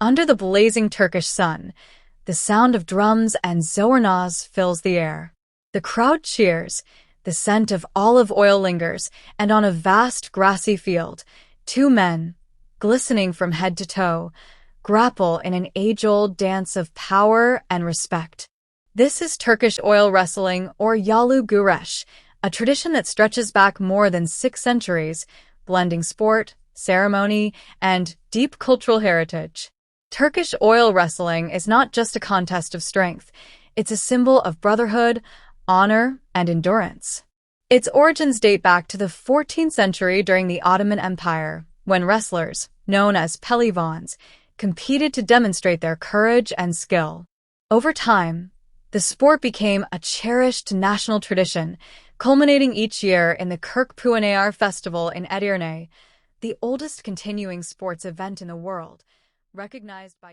Under the blazing Turkish sun, the sound of drums and zurnaz fills the air. The crowd cheers, the scent of olive oil lingers, and on a vast grassy field, two men, glistening from head to toe, grapple in an age-old dance of power and respect. This is Turkish oil wrestling, or Yalu Güreş, a tradition that stretches back more than 6 centuries, blending sport, ceremony, and deep cultural heritage. Turkish oil wrestling is not just a contest of strength, it's a symbol of brotherhood, honor, and endurance. Its origins date back to the 14th century during the Ottoman Empire, when wrestlers, known as Pehlivans, competed to demonstrate their courage and skill. Over time, the sport became a cherished national tradition, culminating each year in the Kırkpınar Festival in Edirne, the oldest continuing sports event in the world, recognized by